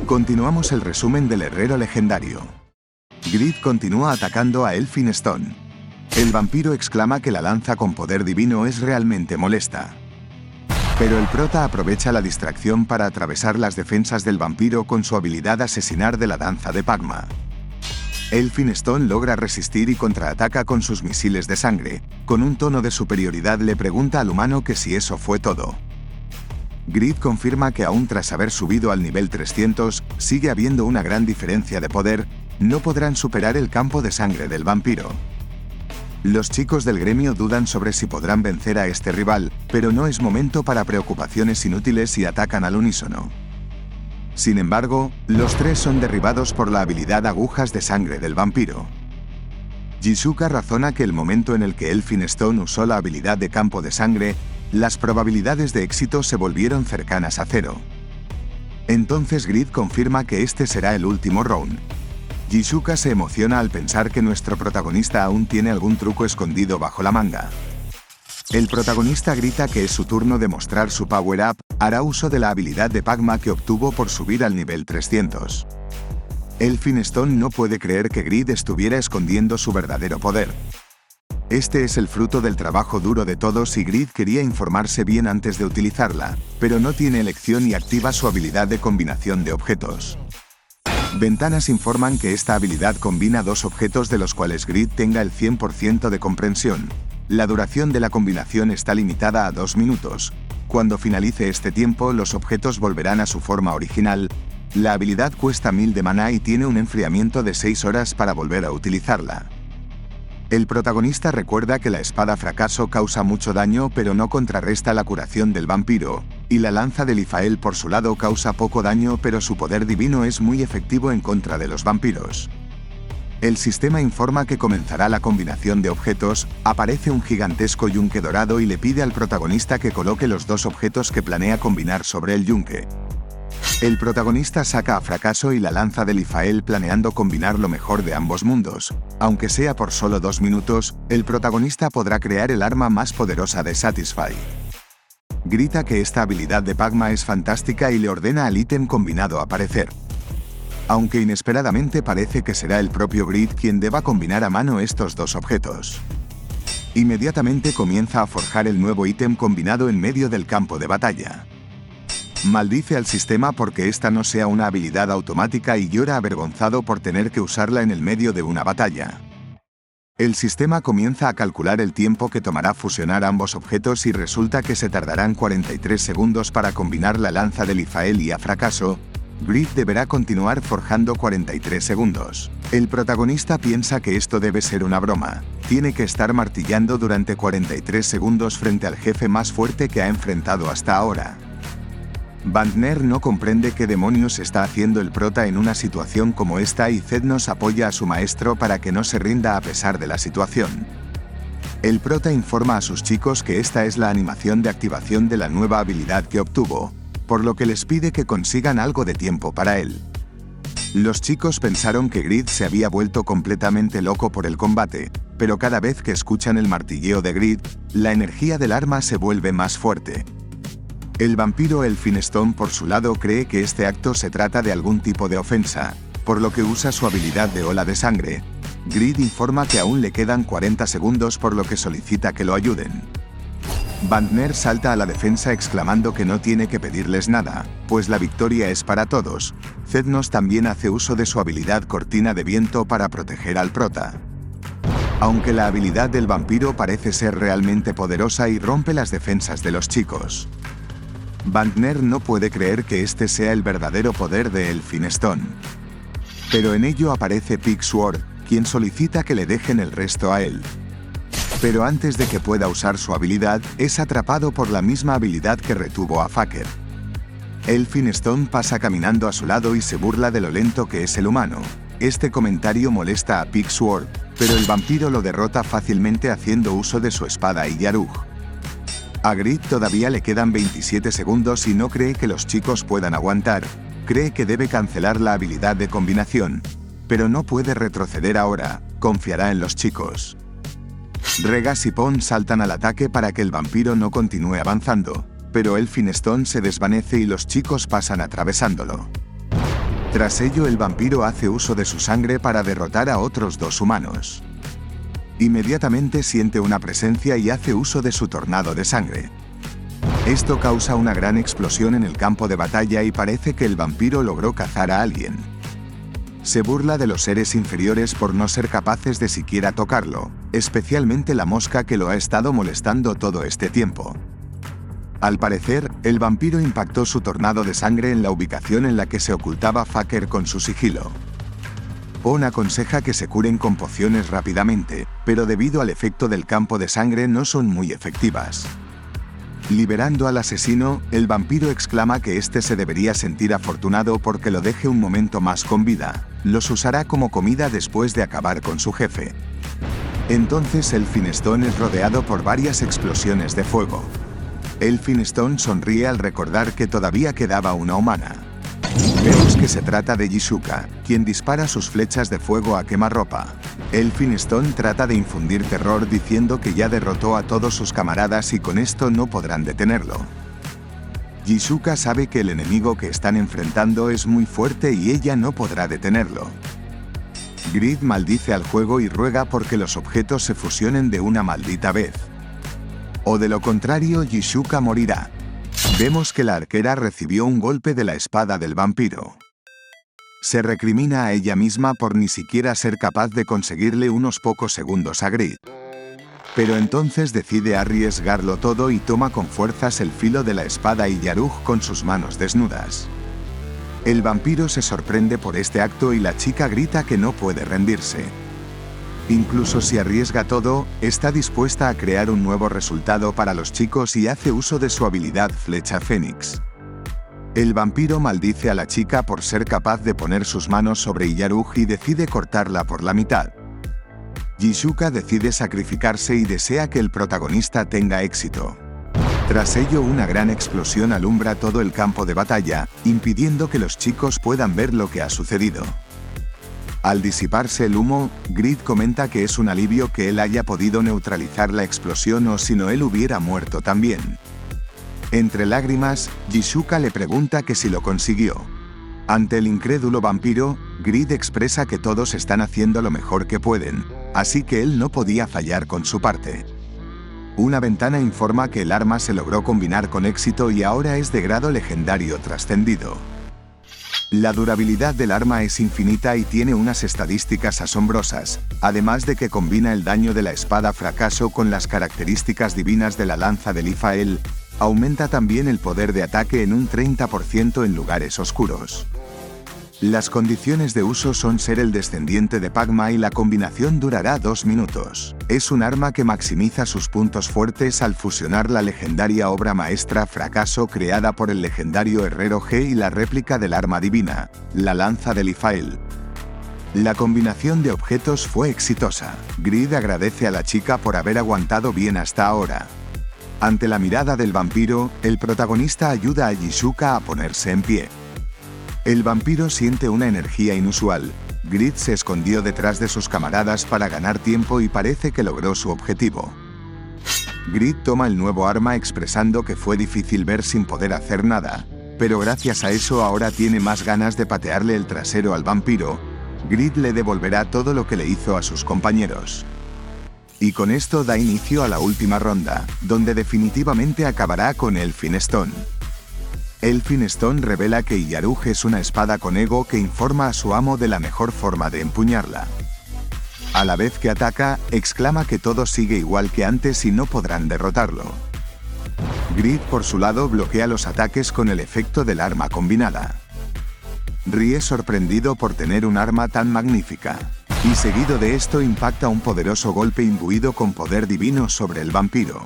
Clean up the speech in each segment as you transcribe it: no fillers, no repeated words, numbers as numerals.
Continuamos el resumen del herrero legendario. Grid continúa atacando a Elphinstone. El vampiro exclama que la lanza con poder divino es realmente molesta. Pero el prota aprovecha la distracción para atravesar las defensas del vampiro con su habilidad asesinar de la danza de Pagma. Elphinstone logra resistir y contraataca con sus misiles de sangre. Con un tono de superioridad le pregunta al humano que si eso fue todo. Grid confirma que aún tras haber subido al nivel 300, sigue habiendo una gran diferencia de poder, no podrán superar el campo de sangre del vampiro. Los chicos del gremio dudan sobre si podrán vencer a este rival, pero no es momento para preocupaciones inútiles y atacan al unísono. Sin embargo, los tres son derribados por la habilidad agujas de sangre del vampiro. Jisuka razona que el momento en el que Elphinstone usó la habilidad de campo de sangre, las probabilidades de éxito se volvieron cercanas a cero. Entonces Grid confirma que este será el último round. Jisuka se emociona al pensar que nuestro protagonista aún tiene algún truco escondido bajo la manga. El protagonista grita que es su turno de mostrar su power-up, hará uso de la habilidad de Pagma que obtuvo por subir al nivel 300. Elphinstone no puede creer que Grid estuviera escondiendo su verdadero poder. Este es el fruto del trabajo duro de todos y Grid quería informarse bien antes de utilizarla, pero no tiene elección y activa su habilidad de combinación de objetos. Ventanas informan que esta habilidad combina dos objetos de los cuales Grid tenga el 100% de comprensión. La duración de la combinación está limitada a 2 minutos. Cuando finalice este tiempo, los objetos volverán a su forma original. La habilidad cuesta 1000 de maná y tiene un enfriamiento de 6 horas para volver a utilizarla. El protagonista recuerda que la espada fracaso causa mucho daño pero no contrarresta la curación del vampiro, y la lanza de Lifael por su lado causa poco daño pero su poder divino es muy efectivo en contra de los vampiros. El sistema informa que comenzará la combinación de objetos, aparece un gigantesco yunque dorado y le pide al protagonista que coloque los dos objetos que planea combinar sobre el yunque. El protagonista saca a fracaso y la lanza de Lifael planeando combinar lo mejor de ambos mundos. Aunque sea por solo 2 minutos, el protagonista podrá crear el arma más poderosa de Satisfy. Grita que esta habilidad de Pagma es fantástica y le ordena al ítem combinado aparecer. Aunque inesperadamente parece que será el propio Grid quien deba combinar a mano estos dos objetos. Inmediatamente comienza a forjar el nuevo ítem combinado en medio del campo de batalla. Maldice al sistema porque esta no sea una habilidad automática y llora avergonzado por tener que usarla en el medio de una batalla. El sistema comienza a calcular el tiempo que tomará fusionar ambos objetos y resulta que se tardarán 43 segundos para combinar la lanza de Lifael y a fracaso. Grid deberá continuar forjando 43 segundos. El protagonista piensa que esto debe ser una broma. Tiene que estar martillando durante 43 segundos frente al jefe más fuerte que ha enfrentado hasta ahora. Bandner no comprende qué demonios está haciendo el prota en una situación como esta y Zednos apoya a su maestro para que no se rinda a pesar de la situación. El prota informa a sus chicos que esta es la animación de activación de la nueva habilidad que obtuvo, por lo que les pide que consigan algo de tiempo para él. Los chicos pensaron que Grid se había vuelto completamente loco por el combate, pero cada vez que escuchan el martilleo de Grid, la energía del arma se vuelve más fuerte. El vampiro Elphinstone por su lado cree que este acto se trata de algún tipo de ofensa, por lo que usa su habilidad de ola de sangre. Grid informa que aún le quedan 40 segundos por lo que solicita que lo ayuden. Bandner salta a la defensa exclamando que no tiene que pedirles nada, pues la victoria es para todos. Zednos también hace uso de su habilidad cortina de viento para proteger al prota. Aunque la habilidad del vampiro parece ser realmente poderosa y rompe las defensas de los chicos. Bandner no puede creer que este sea el verdadero poder de Elphinstone. Pero en ello aparece Pigsword, quien solicita que le dejen el resto a él. Pero antes de que pueda usar su habilidad, es atrapado por la misma habilidad que retuvo a Faker. Elphinstone pasa caminando a su lado y se burla de lo lento que es el humano. Este comentario molesta a Pigsword, pero el vampiro lo derrota fácilmente haciendo uso de su espada y Yarug. A Grid todavía le quedan 27 segundos y no cree que los chicos puedan aguantar. Cree que debe cancelar la habilidad de combinación, pero no puede retroceder ahora, confiará en los chicos. Regas y Pon saltan al ataque para que el vampiro no continúe avanzando, pero Elphinstone se desvanece y los chicos pasan atravesándolo. Tras ello, el vampiro hace uso de su sangre para derrotar a otros 2 humanos. Inmediatamente siente una presencia y hace uso de su tornado de sangre. Esto causa una gran explosión en el campo de batalla y parece que el vampiro logró cazar a alguien. Se burla de los seres inferiores por no ser capaces de siquiera tocarlo, especialmente la mosca que lo ha estado molestando todo este tiempo. Al parecer, el vampiro impactó su tornado de sangre en la ubicación en la que se ocultaba Faker con su sigilo. Bond aconseja que se curen con pociones rápidamente, pero debido al efecto del campo de sangre no son muy efectivas. Liberando al asesino, el vampiro exclama que este se debería sentir afortunado porque lo deje un momento más con vida. Los usará como comida después de acabar con su jefe. Entonces Elphinstone es rodeado por varias explosiones de fuego. Elphinstone sonríe al recordar que todavía quedaba una humana. Vemos que se trata de Jishuka, quien dispara sus flechas de fuego a quemarropa. Elphinstone trata de infundir terror diciendo que ya derrotó a todos sus camaradas y con esto no podrán detenerlo. Jishuka sabe que el enemigo que están enfrentando es muy fuerte y ella no podrá detenerlo. Grid maldice al juego y ruega porque los objetos se fusionen de una maldita vez. O de lo contrario, Jishuka morirá. Vemos que la arquera recibió un golpe de la espada del vampiro. Se recrimina a ella misma por ni siquiera ser capaz de conseguirle unos pocos segundos a Grid. Pero entonces decide arriesgarlo todo y toma con fuerzas el filo de la espada y Yaruj con sus manos desnudas. El vampiro se sorprende por este acto y la chica grita que no puede rendirse. Incluso si arriesga todo, está dispuesta a crear un nuevo resultado para los chicos y hace uso de su habilidad Flecha Fénix. El vampiro maldice a la chica por ser capaz de poner sus manos sobre Yaruj y decide cortarla por la mitad. Jishuka decide sacrificarse y desea que el protagonista tenga éxito. Tras ello, una gran explosión alumbra todo el campo de batalla, impidiendo que los chicos puedan ver lo que ha sucedido. Al disiparse el humo, Grid comenta que es un alivio que él haya podido neutralizar la explosión o si no él hubiera muerto también. Entre lágrimas, Jishuka le pregunta que si lo consiguió. Ante el incrédulo vampiro, Grid expresa que todos están haciendo lo mejor que pueden, así que él no podía fallar con su parte. Una ventana informa que el arma se logró combinar con éxito y ahora es de grado legendario trascendido. La durabilidad del arma es infinita y tiene unas estadísticas asombrosas, además de que combina el daño de la espada fracaso con las características divinas de la lanza de Lifael, aumenta también el poder de ataque en un 30% en lugares oscuros. Las condiciones de uso son ser el descendiente de Pagma y la combinación durará 2 minutos. Es un arma que maximiza sus puntos fuertes al fusionar la legendaria obra maestra Fracaso creada por el legendario Herrero G y la réplica del arma divina, la lanza de Lifael. La combinación de objetos fue exitosa. Grid agradece a la chica por haber aguantado bien hasta ahora. Ante la mirada del vampiro, el protagonista ayuda a Jishuka a ponerse en pie. El vampiro siente una energía inusual. Grid se escondió detrás de sus camaradas para ganar tiempo y parece que logró su objetivo. Grid toma el nuevo arma expresando que fue difícil ver sin poder hacer nada, pero gracias a eso ahora tiene más ganas de patearle el trasero al vampiro. Grid le devolverá todo lo que le hizo a sus compañeros. Y con esto da inicio a la última ronda, donde definitivamente acabará con Elphinstone. Elphinstone revela que Yaruj es una espada con ego que informa a su amo de la mejor forma de empuñarla. A la vez que ataca, exclama que todo sigue igual que antes y no podrán derrotarlo. Grid por su lado bloquea los ataques con el efecto del arma combinada. Ríe sorprendido por tener un arma tan magnífica. Y seguido de esto impacta un poderoso golpe imbuido con poder divino sobre el vampiro.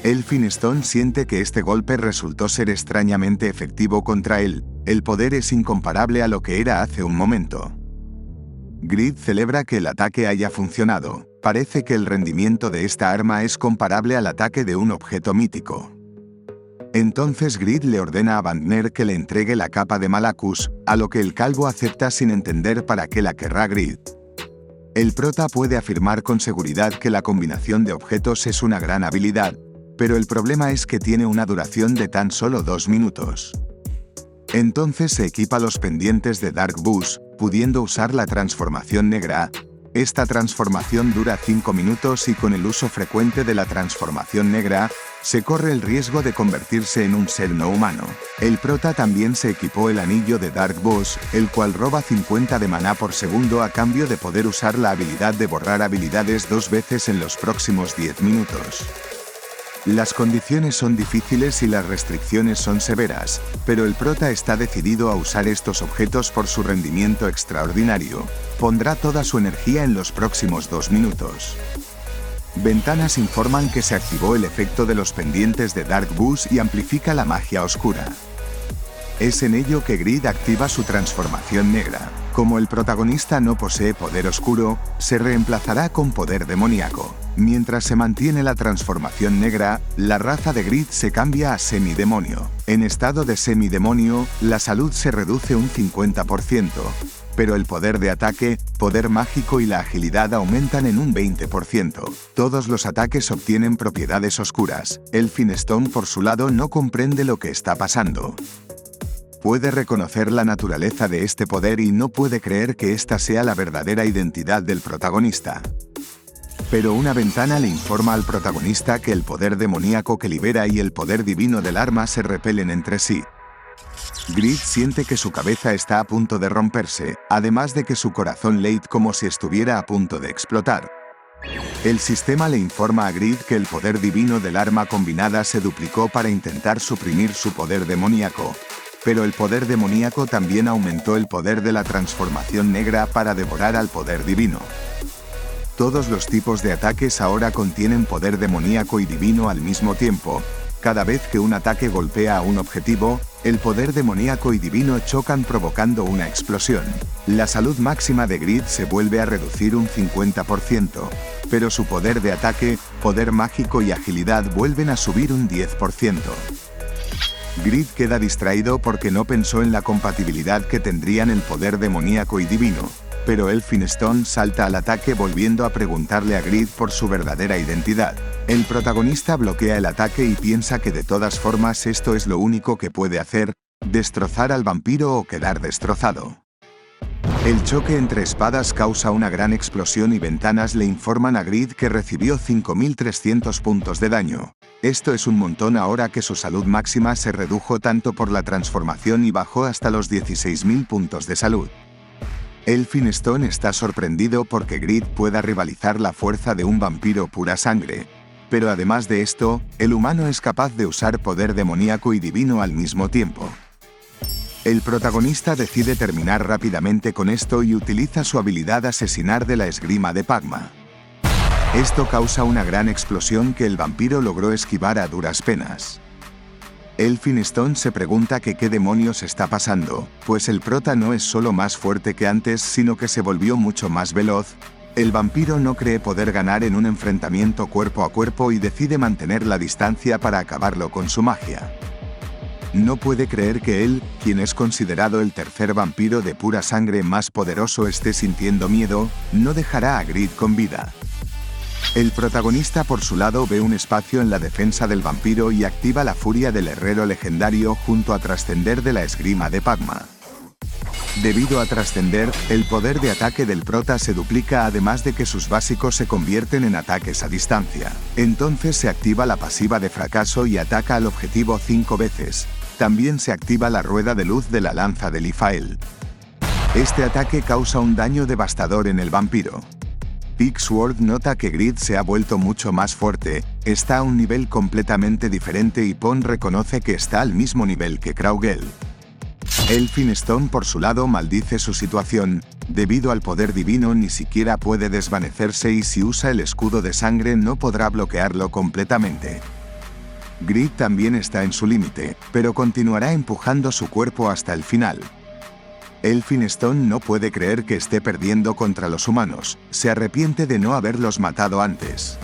Elphinstone siente que este golpe resultó ser extrañamente efectivo contra él, el poder es incomparable a lo que era hace un momento. Grid celebra que el ataque haya funcionado, parece que el rendimiento de esta arma es comparable al ataque de un objeto mítico. Entonces Grid le ordena a Bandner que le entregue la capa de Malacus, a lo que el calvo acepta sin entender para qué la querrá Grid. El prota puede afirmar con seguridad que la combinación de objetos es una gran habilidad, pero el problema es que tiene una duración de tan solo 2 minutos. Entonces se equipa los pendientes de Dark Boost, pudiendo usar la transformación negra. Esta transformación dura 5 minutos y con el uso frecuente de la transformación negra, se corre el riesgo de convertirse en un ser no humano. El prota también se equipó el anillo de Dark Boost, el cual roba 50 de maná por segundo a cambio de poder usar la habilidad de borrar habilidades 2 veces en los próximos 10 minutos. Las condiciones son difíciles y las restricciones son severas, pero el prota está decidido a usar estos objetos por su rendimiento extraordinario. Pondrá toda su energía en los próximos 2 minutos. Ventanas informan que se activó el efecto de los pendientes de Dark Boost y amplifica la magia oscura. Es en ello que Grid activa su transformación negra. Como el protagonista no posee poder oscuro, se reemplazará con poder demoníaco. Mientras se mantiene la transformación negra, la raza de Grid se cambia a semidemonio. En estado de semidemonio, la salud se reduce un 50%, pero el poder de ataque, poder mágico y la agilidad aumentan en un 20%. Todos los ataques obtienen propiedades oscuras. Elphinstone, por su lado, no comprende lo que está pasando. Puede reconocer la naturaleza de este poder y no puede creer que esta sea la verdadera identidad del protagonista. Pero una ventana le informa al protagonista que el poder demoníaco que libera y el poder divino del arma se repelen entre sí. Grid siente que su cabeza está a punto de romperse, además de que su corazón late como si estuviera a punto de explotar. El sistema le informa a Grid que el poder divino del arma combinada se duplicó para intentar suprimir su poder demoníaco. Pero el poder demoníaco también aumentó el poder de la transformación negra para devorar al poder divino. Todos los tipos de ataques ahora contienen poder demoníaco y divino al mismo tiempo. Cada vez que un ataque golpea a un objetivo, el poder demoníaco y divino chocan provocando una explosión. La salud máxima de Grid se vuelve a reducir un 50%, pero su poder de ataque, poder mágico y agilidad vuelven a subir un 10%. Grid queda distraído porque no pensó en la compatibilidad que tendrían el poder demoníaco y divino, pero Elphinstone salta al ataque volviendo a preguntarle a Grid por su verdadera identidad. El protagonista bloquea el ataque y piensa que de todas formas esto es lo único que puede hacer, destrozar al vampiro o quedar destrozado. El choque entre espadas causa una gran explosión y ventanas le informan a Grid que recibió 5.300 puntos de daño. Esto es un montón ahora que su salud máxima se redujo tanto por la transformación y bajó hasta los 16.000 puntos de salud. Elphinstone está sorprendido porque Grid pueda rivalizar la fuerza de un vampiro pura sangre. Pero además de esto, el humano es capaz de usar poder demoníaco y divino al mismo tiempo. El protagonista decide terminar rápidamente con esto y utiliza su habilidad asesinar de la esgrima de Pagma. Esto causa una gran explosión que el vampiro logró esquivar a duras penas. Elphinstone se pregunta que qué demonios está pasando, pues el prota no es solo más fuerte que antes, sino que se volvió mucho más veloz. El vampiro no cree poder ganar en un enfrentamiento cuerpo a cuerpo y decide mantener la distancia para acabarlo con su magia. No puede creer que él, quien es considerado el tercer vampiro de pura sangre más poderoso, esté sintiendo miedo. No dejará a Grid con vida. El protagonista por su lado ve un espacio en la defensa del vampiro y activa la furia del herrero legendario junto a trascender de la esgrima de Pagma. Debido a trascender, el poder de ataque del prota se duplica además de que sus básicos se convierten en ataques a distancia. Entonces se activa la pasiva de fracaso y ataca al objetivo 5 veces. También se activa la rueda de luz de la lanza de Lifael. Este ataque causa un daño devastador en el vampiro. Pigsword nota que Grid se ha vuelto mucho más fuerte, está a un nivel completamente diferente y Pon reconoce que está al mismo nivel que Kraugel. Elphinstone por su lado maldice su situación, debido al poder divino ni siquiera puede desvanecerse y si usa el escudo de sangre no podrá bloquearlo completamente. Grid también está en su límite, pero continuará empujando su cuerpo hasta el final. Elphinstone no puede creer que esté perdiendo contra los humanos, se arrepiente de no haberlos matado antes.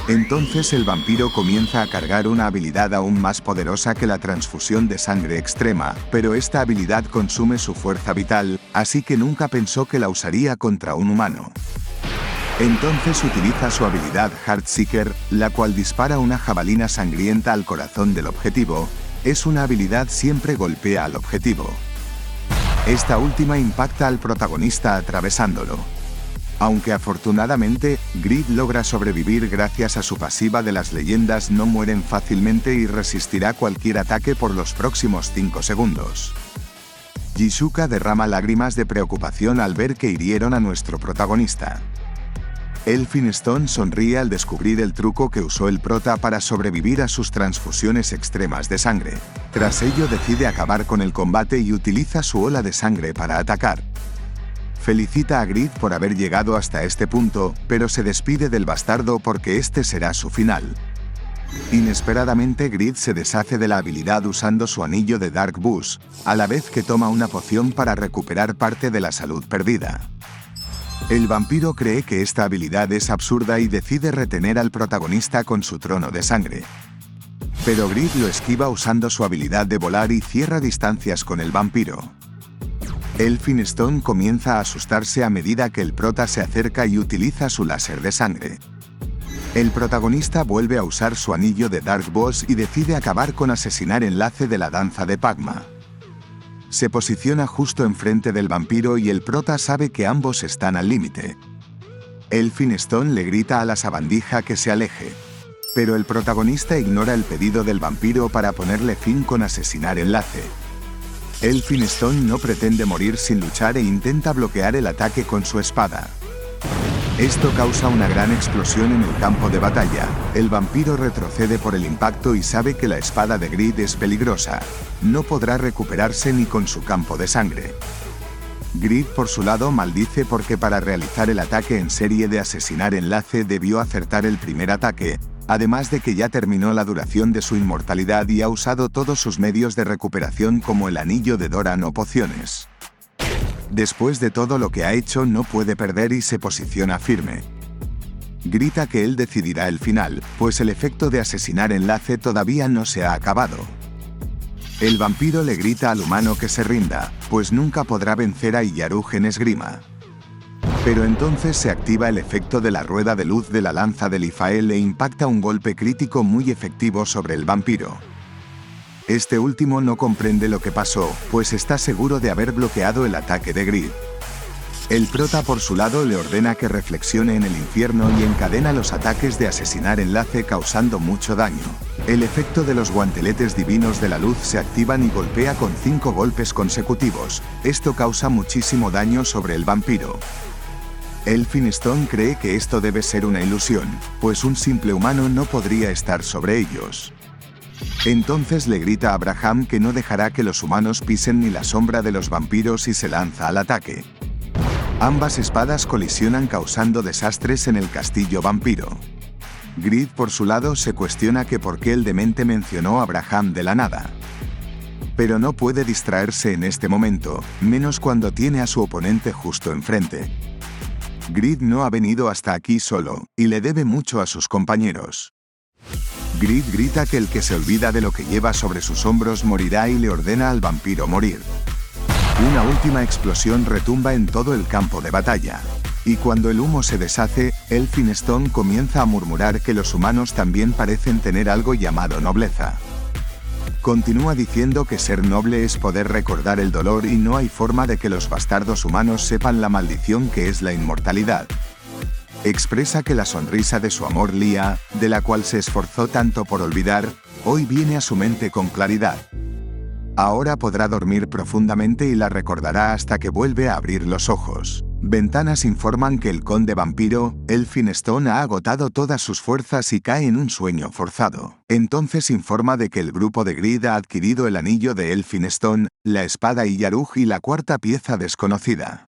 Entonces el vampiro comienza a cargar una habilidad aún más poderosa que la transfusión de sangre extrema, pero esta habilidad consume su fuerza vital, así que nunca pensó que la usaría contra un humano. Entonces utiliza su habilidad Heartseeker, la cual dispara una jabalina sangrienta al corazón del objetivo. es una habilidad siempre golpea al objetivo. Esta última impacta al protagonista atravesándolo. Aunque afortunadamente, Grid logra sobrevivir gracias a su pasiva de las leyendas no mueren fácilmente y resistirá cualquier ataque por los próximos 5 segundos. Jisuka derrama lágrimas de preocupación al ver que hirieron a nuestro protagonista. Elphinstone sonríe al descubrir el truco que usó el prota para sobrevivir a sus transfusiones extremas de sangre. Tras ello decide acabar con el combate y utiliza su ola de sangre para atacar. Felicita a Grid por haber llegado hasta este punto, pero se despide del bastardo porque este será su final. Inesperadamente Grid se deshace de la habilidad usando su anillo de Dark Boost, a la vez que toma una poción para recuperar parte de la salud perdida. El vampiro cree que esta habilidad es absurda y decide retener al protagonista con su trono de sangre. Pero Grid lo esquiva usando su habilidad de volar y cierra distancias con el vampiro. Elphinstone comienza a asustarse a medida que el prota se acerca y utiliza su láser de sangre. El protagonista vuelve a usar su anillo de Dark Boss y decide acabar con asesinar enlace de la danza de Pagma. Se posiciona justo enfrente del vampiro y el prota sabe que ambos están al límite. Elphinstone le grita a la sabandija que se aleje. Pero el protagonista ignora el pedido del vampiro para ponerle fin con asesinar enlace. Elphinstone no pretende morir sin luchar e intenta bloquear el ataque con su espada. Esto causa una gran explosión en el campo de batalla. El vampiro retrocede por el impacto y sabe que la espada de Grid es peligrosa. No podrá recuperarse ni con su campo de sangre. Grid por su lado maldice porque para realizar el ataque en serie de asesinar enlace debió acertar el primer ataque, además de que ya terminó la duración de su inmortalidad y ha usado todos sus medios de recuperación como el anillo de Doran o pociones. Después de todo lo que ha hecho no puede perder y se posiciona firme. Grita que él decidirá el final, pues el efecto de asesinar enlace todavía no se ha acabado. El vampiro le grita al humano que se rinda, pues nunca podrá vencer a Iyaruj en esgrima. Pero entonces se activa el efecto de la rueda de luz de la lanza de Lifael e impacta un golpe crítico muy efectivo sobre el vampiro. Este último no comprende lo que pasó, pues está seguro de haber bloqueado el ataque de Grid. El prota por su lado le ordena que reflexione en el infierno y encadena los ataques de asesinar enlace causando mucho daño. El efecto de los guanteletes divinos de la luz se activan y golpea con 5 golpes consecutivos. Esto causa muchísimo daño sobre el vampiro. Elphinstone cree que esto debe ser una ilusión, pues un simple humano no podría estar sobre ellos. Entonces le grita a Abraham que no dejará que los humanos pisen ni la sombra de los vampiros y se lanza al ataque. Ambas espadas colisionan causando desastres en el castillo vampiro. Grid por su lado se cuestiona que por qué el demente mencionó a Abraham de la nada. Pero no puede distraerse en este momento, menos cuando tiene a su oponente justo enfrente. Grid no ha venido hasta aquí solo, y le debe mucho a sus compañeros. Grid grita que el que se olvida de lo que lleva sobre sus hombros morirá y le ordena al vampiro morir. Una última explosión retumba en todo el campo de batalla. Y cuando el humo se deshace, Elphinstone comienza a murmurar que los humanos también parecen tener algo llamado nobleza. Continúa diciendo que ser noble es poder recordar el dolor y no hay forma de que los bastardos humanos sepan la maldición que es la inmortalidad. Expresa que la sonrisa de su amor Lia, de la cual se esforzó tanto por olvidar, hoy viene a su mente con claridad. Ahora podrá dormir profundamente y la recordará hasta que vuelve a abrir los ojos. Ventanas informan que el conde vampiro, Elphinstone, ha agotado todas sus fuerzas y cae en un sueño forzado. Entonces informa de que el grupo de Grid ha adquirido el anillo de Elphinstone, la espada Iyaruj y la cuarta pieza desconocida.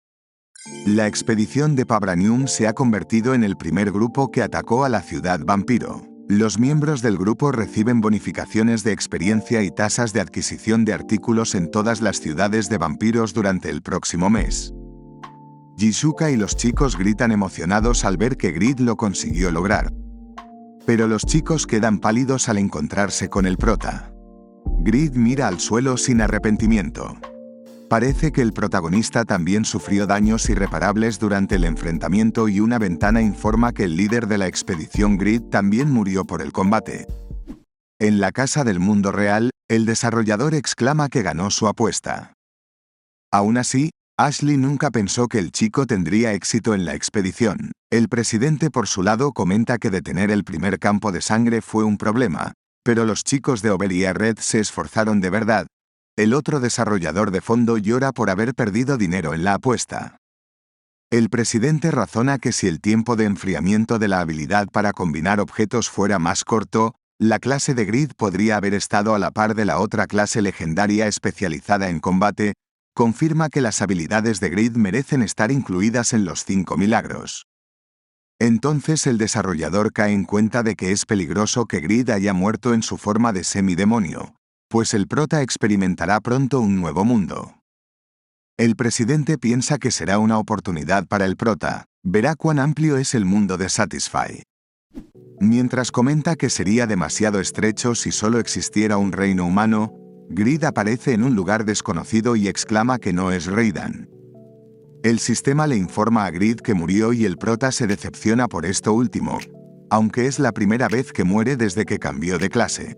La expedición de Pabranium se ha convertido en el primer grupo que atacó a la ciudad vampiro. Los miembros del grupo reciben bonificaciones de experiencia y tasas de adquisición de artículos en todas las ciudades de vampiros durante el próximo mes. Jisuka y los chicos gritan emocionados al ver que Grid lo consiguió lograr. Pero los chicos quedan pálidos al encontrarse con el prota. Grid mira al suelo sin arrepentimiento. Parece que el protagonista también sufrió daños irreparables durante el enfrentamiento y una ventana informa que el líder de la expedición Grid también murió por el combate. En la casa del mundo real, El desarrollador exclama que ganó su apuesta. Aún así, Ashley nunca pensó que el chico tendría éxito en la expedición. El presidente por su lado comenta que detener el primer campo de sangre fue un problema, pero los chicos de Overy Red se esforzaron de verdad. El otro desarrollador de fondo llora por haber perdido dinero en la apuesta. El presidente razona que si el tiempo de enfriamiento de la habilidad para combinar objetos fuera más corto, la clase de Grid podría haber estado a la par de la otra clase legendaria especializada en combate. Confirma que las habilidades de Grid merecen estar incluidas en los 5 milagros. Entonces el desarrollador cae en cuenta de que es peligroso que Grid haya muerto en su forma de semidemonio, pues el prota experimentará pronto un nuevo mundo. El presidente piensa que será una oportunidad para el prota, verá cuán amplio es el mundo de Satisfy. Mientras comenta que sería demasiado estrecho si solo existiera un reino humano, Grid aparece en un lugar desconocido y exclama que no es Raiden. El sistema le informa a Grid que murió y el prota se decepciona por esto último, aunque es la primera vez que muere desde que cambió de clase.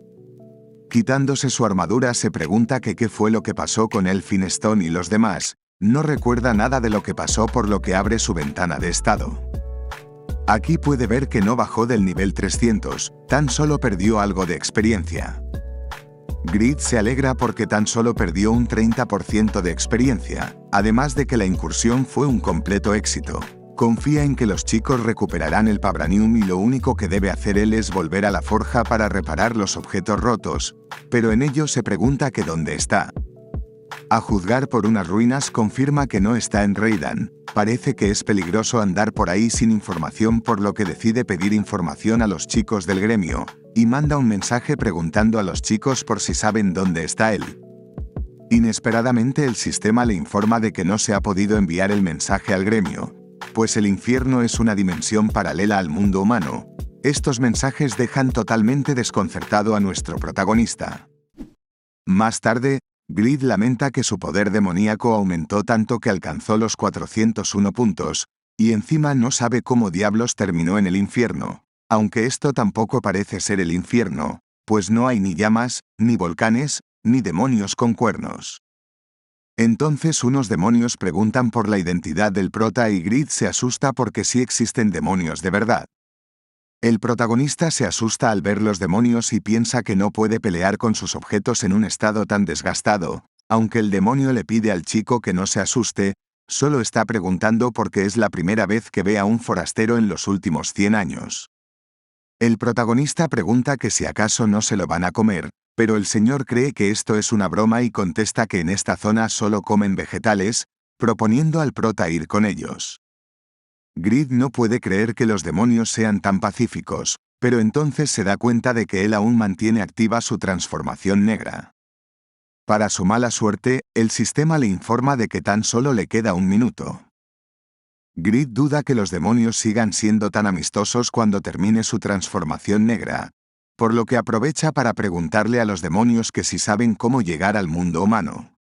Quitándose su armadura se pregunta que qué fue lo que pasó con Elphinstone y los demás, no recuerda nada de lo que pasó por lo que abre su ventana de estado. Aquí puede ver que no bajó del nivel 300, tan solo perdió algo de experiencia. Grid se alegra porque tan solo perdió un 30% de experiencia, además de que la incursión fue un completo éxito. Confía en que los chicos recuperarán el Pabranium y lo único que debe hacer él es volver a la forja para reparar los objetos rotos, pero en ello se pregunta que dónde está. A juzgar por unas ruinas confirma que no está en Raiden. Parece que es peligroso andar por ahí sin información, por lo que decide pedir información a los chicos del gremio, y manda un mensaje preguntando a los chicos por si saben dónde está él. Inesperadamente el sistema le informa de que no se ha podido enviar el mensaje al gremio, pues el infierno es una dimensión paralela al mundo humano. Estos mensajes dejan totalmente desconcertado a nuestro protagonista. Más tarde, Grid lamenta que su poder demoníaco aumentó tanto que alcanzó los 401 puntos, y encima no sabe cómo diablos terminó en el infierno, aunque esto tampoco parece ser el infierno, pues no hay ni llamas, ni volcanes, ni demonios con cuernos. Entonces unos demonios preguntan por la identidad del prota y Grid se asusta porque sí existen demonios de verdad. El protagonista se asusta al ver los demonios y piensa que no puede pelear con sus objetos en un estado tan desgastado. Aunque el demonio le pide al chico que no se asuste, solo está preguntando porque es la primera vez que ve a un forastero en los últimos 100 años. El protagonista pregunta que si acaso no se lo van a comer, pero el señor cree que esto es una broma y contesta que en esta zona solo comen vegetales, proponiendo al prota ir con ellos. Grid no puede creer que los demonios sean tan pacíficos, pero entonces se da cuenta de que él aún mantiene activa su transformación negra. Para su mala suerte, el sistema le informa de que tan solo le queda un minuto. Grid duda que los demonios sigan siendo tan amistosos cuando termine su transformación negra, por lo que aprovecha para preguntarle a los demonios que si saben cómo llegar al mundo humano.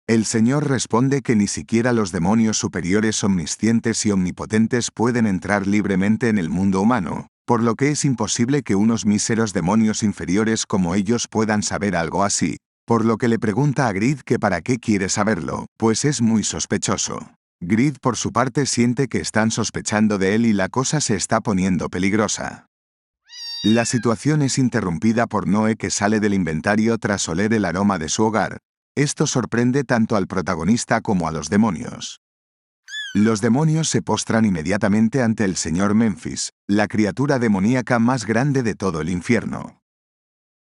El señor responde que ni siquiera los demonios superiores omniscientes y omnipotentes pueden entrar libremente en el mundo humano, por lo que es imposible que unos míseros demonios inferiores como ellos puedan saber algo así, por lo que le pregunta a Grid que para qué quiere saberlo, pues es muy sospechoso. Grid por su parte siente que están sospechando de él y la cosa se está poniendo peligrosa. La situación es interrumpida por Noé, que sale del inventario tras oler el aroma de su hogar. Esto sorprende tanto al protagonista como a los demonios. Los demonios se postran inmediatamente ante el señor Memphis, la criatura demoníaca más grande de todo el infierno.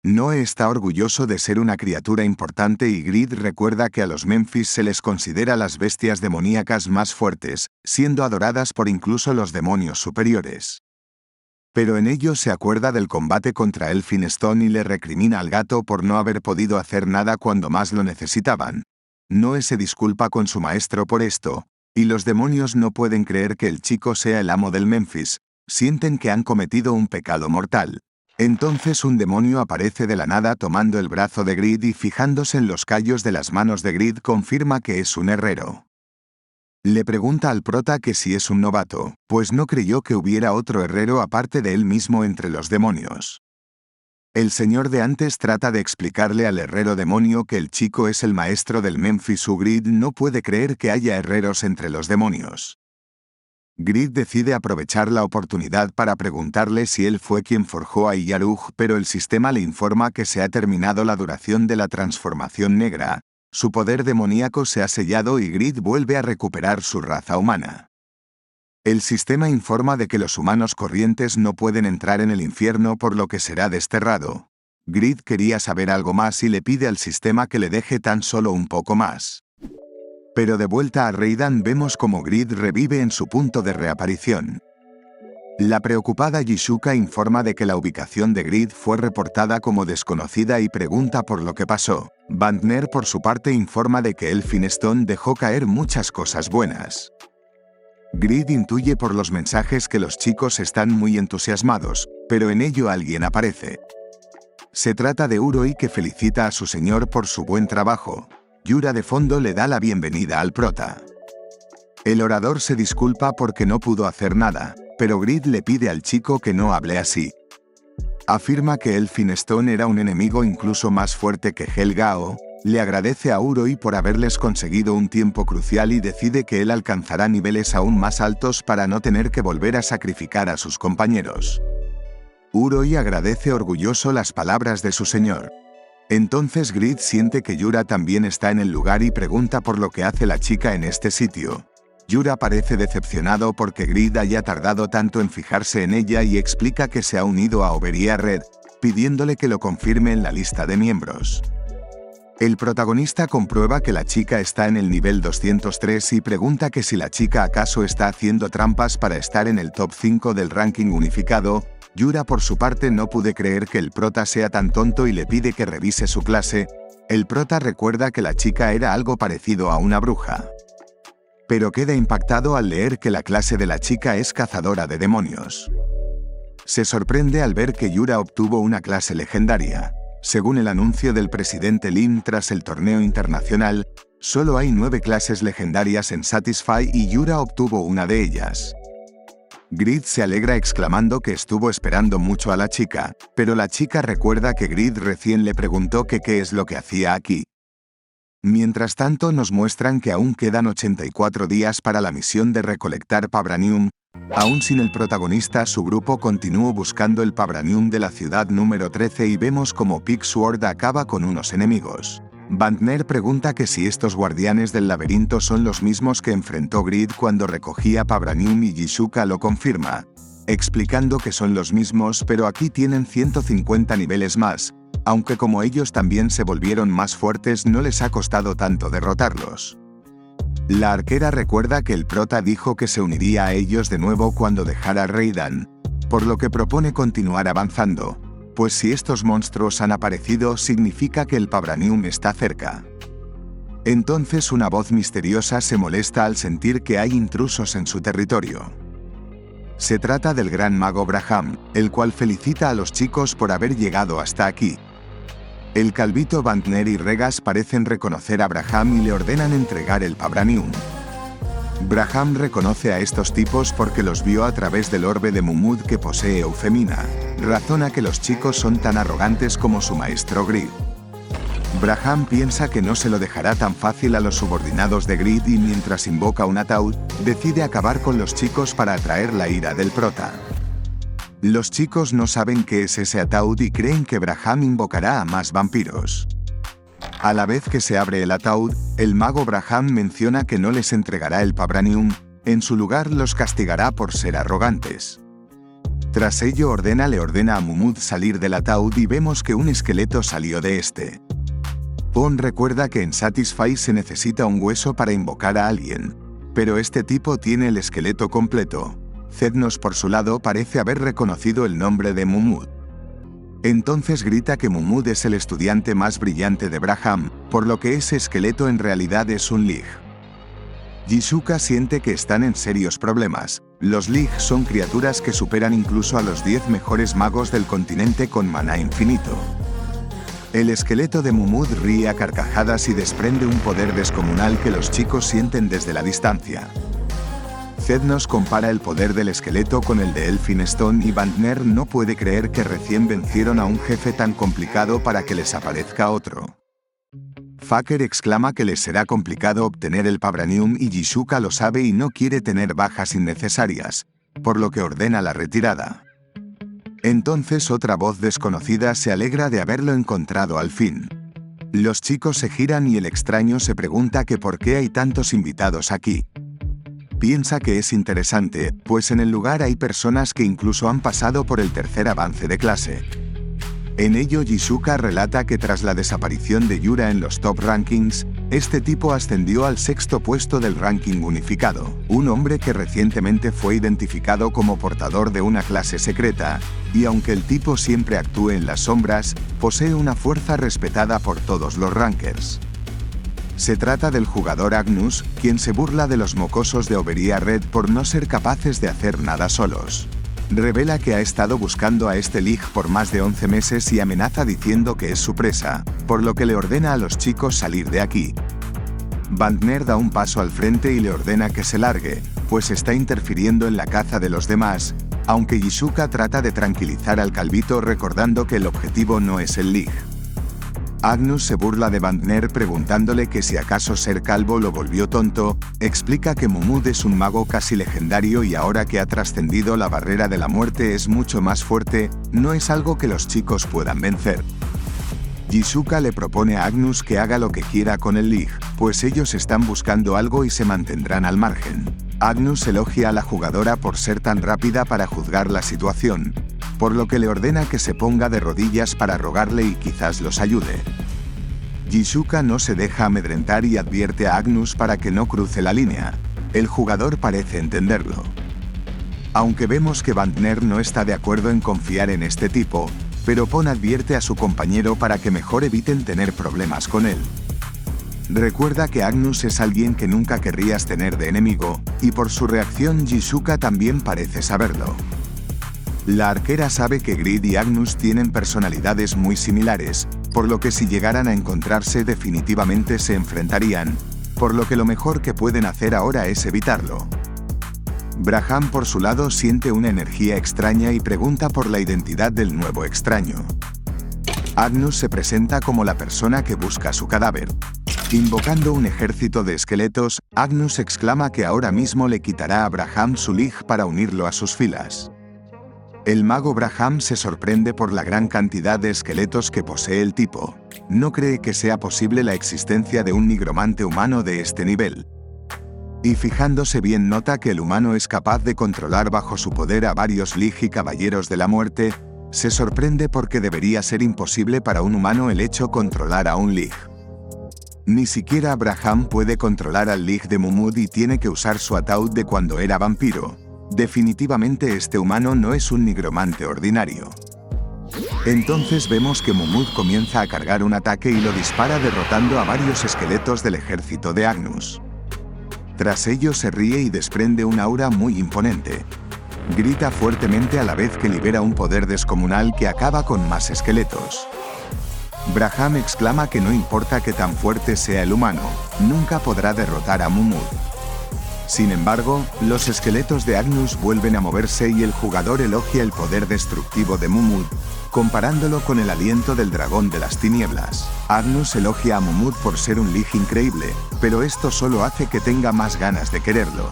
Noé está orgulloso de ser una criatura importante y Grid recuerda que a los Memphis se les considera las bestias demoníacas más fuertes, siendo adoradas por incluso los demonios superiores. Pero en ello se acuerda del combate contra Elphinstone y le recrimina al gato por no haber podido hacer nada cuando más lo necesitaban. Noé se disculpa con su maestro por esto, y los demonios no pueden creer que el chico sea el amo del Memphis, sienten que han cometido un pecado mortal. Entonces un demonio aparece de la nada tomando el brazo de Grid y fijándose en los callos de las manos de Grid confirma que es un herrero. Le pregunta al prota que si es un novato, pues no creyó que hubiera otro herrero aparte de él mismo entre los demonios. El señor de antes trata de explicarle al herrero demonio que el chico es el maestro del Memphis. Grid no puede creer que haya herreros entre los demonios. Grid decide aprovechar la oportunidad para preguntarle si él fue quien forjó a Iyarug, pero el sistema le informa que se ha terminado la duración de la transformación negra, su poder demoníaco se ha sellado y Grid vuelve a recuperar su raza humana. El sistema informa de que los humanos corrientes no pueden entrar en el infierno, por lo que será desterrado. Grid quería saber algo más y le pide al sistema que le deje tan solo un poco más. Pero de vuelta a Reidan vemos como Grid revive en su punto de reaparición. La preocupada Jishuka informa de que la ubicación de Grid fue reportada como desconocida y pregunta por lo que pasó. Bandner por su parte informa de que Elphinstone dejó caer muchas cosas buenas. Grid intuye por los mensajes que los chicos están muy entusiasmados, pero en ello alguien aparece. Se trata de Uroi, que felicita a su señor por su buen trabajo. Yura de fondo le da la bienvenida al prota. El orador se disculpa porque no pudo hacer nada, pero Grid le pide al chico que no hable así. Afirma que Elphinstone era un enemigo incluso más fuerte que Helgao, le agradece a Uroi por haberles conseguido un tiempo crucial y decide que él alcanzará niveles aún más altos para no tener que volver a sacrificar a sus compañeros. Uroi agradece orgulloso las palabras de su señor. Entonces Grid siente que Yura también está en el lugar y pregunta por lo que hace la chica en este sitio. Yura parece decepcionado porque Grid haya tardado tanto en fijarse en ella y explica que se ha unido a Oberia Red, pidiéndole que lo confirme en la lista de miembros. El protagonista comprueba que la chica está en el nivel 203 y pregunta que si la chica acaso está haciendo trampas para estar en el top 5 del ranking unificado. Yura por su parte no puede creer que el prota sea tan tonto y le pide que revise su clase. El prota recuerda que la chica era algo parecido a una bruja. Pero queda impactado al leer que la clase de la chica es cazadora de demonios. Se sorprende al ver que Yura obtuvo una clase legendaria. Según el anuncio del presidente Lim tras el torneo internacional, solo hay 9 clases legendarias en Satisfy y Yura obtuvo una de ellas. Grid se alegra exclamando que estuvo esperando mucho a la chica, pero la chica recuerda que Grid recién le preguntó que qué es lo que hacía aquí. Mientras tanto nos muestran que aún quedan 84 días para la misión de recolectar Pabranium. Aún sin el protagonista, su grupo continúa buscando el Pabranium de la ciudad número 13 y vemos como Pigsword acaba con unos enemigos. Bandner pregunta que si estos guardianes del laberinto son los mismos que enfrentó Grid cuando recogía Pabranium y Jishuka lo confirma, explicando que son los mismos, pero aquí tienen 150 niveles más, aunque como ellos también se volvieron más fuertes no les ha costado tanto derrotarlos. La arquera recuerda que el prota dijo que se uniría a ellos de nuevo cuando dejara Reidan, por lo que propone continuar avanzando, pues si estos monstruos han aparecido significa que el Pabranium está cerca. Entonces una voz misteriosa se molesta al sentir que hay intrusos en su territorio. Se trata del gran mago Braham, el cual felicita a los chicos por haber llegado hasta aquí. El calvito Bandner y Regas parecen reconocer a Braham y le ordenan entregar el Pabranium. Braham reconoce a estos tipos porque los vio a través del orbe de Mumud que posee Eufemina, razona que los chicos son tan arrogantes como su maestro Grid. Braham piensa que no se lo dejará tan fácil a los subordinados de Grid y mientras invoca un ataúd, decide acabar con los chicos para atraer la ira del prota. Los chicos no saben qué es ese ataúd y creen que Braham invocará a más vampiros. A la vez que se abre el ataúd, el mago Braham menciona que no les entregará el Pabranium, en su lugar los castigará por ser arrogantes. Tras ello le ordena a Mumud salir del ataúd y vemos que un esqueleto salió de este. Pon recuerda que en Satisfy se necesita un hueso para invocar a alguien, pero este tipo tiene el esqueleto completo. Zednos por su lado parece haber reconocido el nombre de Mumud. Entonces grita que Mumud es el estudiante más brillante de Braham, por lo que ese esqueleto en realidad es un Lig. Jishuka siente que están en serios problemas. Los Lig son criaturas que superan incluso a los 10 mejores magos del continente con maná infinito. El esqueleto de Mumud ríe a carcajadas y desprende un poder descomunal que los chicos sienten desde la distancia. Zed nos compara el poder del esqueleto con el de Elphinstone y Vantner no puede creer que recién vencieron a un jefe tan complicado para que les aparezca otro. Faker exclama que les será complicado obtener el Pabranium y Jisuka lo sabe y no quiere tener bajas innecesarias, por lo que ordena la retirada. Entonces otra voz desconocida se alegra de haberlo encontrado al fin. Los chicos se giran y el extraño se pregunta que por qué hay tantos invitados aquí. Piensa que es interesante, pues en el lugar hay personas que incluso han pasado por el tercer avance de clase. En ello Jisuka relata que tras la desaparición de Yura en los top rankings, este tipo ascendió al 6º puesto del ranking unificado, un hombre que recientemente fue identificado como portador de una clase secreta, y aunque el tipo siempre actúe en las sombras, posee una fuerza respetada por todos los rankers. Se trata del jugador Agnus, quien se burla de los mocosos de Oberia Red por no ser capaces de hacer nada solos. Revela que ha estado buscando a este Lig por más de 11 meses y amenaza diciendo que es su presa, por lo que le ordena a los chicos salir de aquí. Vantner da un paso al frente y le ordena que se largue, pues está interfiriendo en la caza de los demás, aunque Jisuka trata de tranquilizar al calvito recordando que el objetivo no es el Lig. Agnus se burla de Vantner preguntándole que si acaso ser calvo lo volvió tonto, explica que Mumud es un mago casi legendario y ahora que ha trascendido la barrera de la muerte es mucho más fuerte, no es algo que los chicos puedan vencer. Jisuka le propone a Agnus que haga lo que quiera con el Lig, pues ellos están buscando algo y se mantendrán al margen. Agnus elogia a la jugadora por ser tan rápida para juzgar la situación, por lo que le ordena que se ponga de rodillas para rogarle y quizás los ayude. Jisuka no se deja amedrentar y advierte a Agnus para que no cruce la línea. El jugador parece entenderlo. Aunque vemos que Vantner no está de acuerdo en confiar en este tipo, pero Pon advierte a su compañero para que mejor eviten tener problemas con él. Recuerda que Agnus es alguien que nunca querrías tener de enemigo, y por su reacción Jisuka también parece saberlo. La arquera sabe que Grid y Agnus tienen personalidades muy similares, por lo que si llegaran a encontrarse definitivamente se enfrentarían, por lo que lo mejor que pueden hacer ahora es evitarlo. Braham por su lado siente una energía extraña y pregunta por la identidad del nuevo extraño. Agnus se presenta como la persona que busca su cadáver. Invocando un ejército de esqueletos, Agnus exclama que ahora mismo le quitará a Braham su Lig para unirlo a sus filas. El mago Braham se sorprende por la gran cantidad de esqueletos que posee el tipo. No cree que sea posible la existencia de un nigromante humano de este nivel. Y fijándose bien nota que el humano es capaz de controlar bajo su poder a varios Lig y caballeros de la muerte, se sorprende porque debería ser imposible para un humano el hecho controlar a un Lig. Ni siquiera Braham puede controlar al Lig de Mumud y tiene que usar su ataúd de cuando era vampiro. Definitivamente este humano no es un nigromante ordinario. Entonces vemos que Mumud comienza a cargar un ataque y lo dispara derrotando a varios esqueletos del ejército de Agnus. Tras ello se ríe y desprende un aura muy imponente. Grita fuertemente a la vez que libera un poder descomunal que acaba con más esqueletos. Braham exclama que no importa que tan fuerte sea el humano, nunca podrá derrotar a Mumud. Sin embargo, los esqueletos de Agnus vuelven a moverse y el jugador elogia el poder destructivo de Mumud, comparándolo con el aliento del dragón de las tinieblas. Agnus elogia a Mumud por ser un Lig increíble, pero esto solo hace que tenga más ganas de quererlo.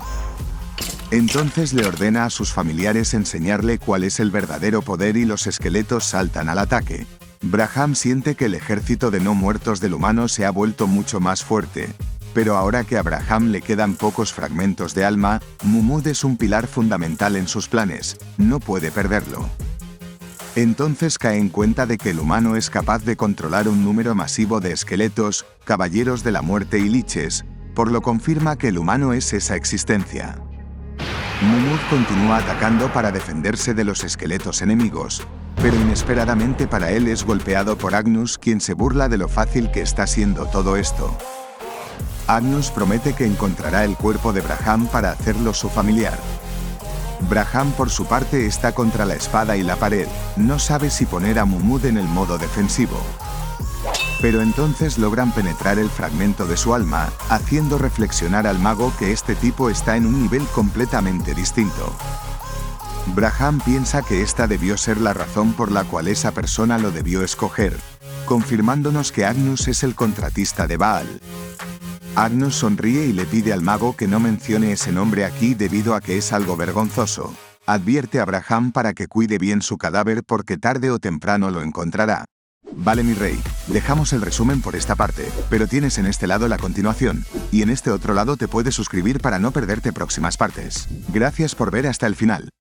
Entonces le ordena a sus familiares enseñarle cuál es el verdadero poder y los esqueletos saltan al ataque. Braham siente que el ejército de no muertos del humano se ha vuelto mucho más fuerte. Pero ahora que a Braham le quedan pocos fragmentos de alma, Mumud es un pilar fundamental en sus planes, no puede perderlo. Entonces cae en cuenta de que el humano es capaz de controlar un número masivo de esqueletos, caballeros de la muerte y liches, por lo confirma que el humano es esa existencia. Mumud continúa atacando para defenderse de los esqueletos enemigos, pero inesperadamente para él es golpeado por Agnus, quien se burla de lo fácil que está siendo todo esto. Agnus promete que encontrará el cuerpo de Braham para hacerlo su familiar. Braham por su parte está contra la espada y la pared, no sabe si poner a Mumud en el modo defensivo. Pero entonces logran penetrar el fragmento de su alma, haciendo reflexionar al mago que este tipo está en un nivel completamente distinto. Braham piensa que esta debió ser la razón por la cual esa persona lo debió escoger, confirmándonos que Agnus es el contratista de Baal. Agnus sonríe y le pide al mago que no mencione ese nombre aquí debido a que es algo vergonzoso. Advierte a Braham para que cuide bien su cadáver porque tarde o temprano lo encontrará. Vale mi rey, dejamos el resumen por esta parte, pero tienes en este lado la continuación, y en este otro lado te puedes suscribir para no perderte próximas partes. Gracias por ver hasta el final.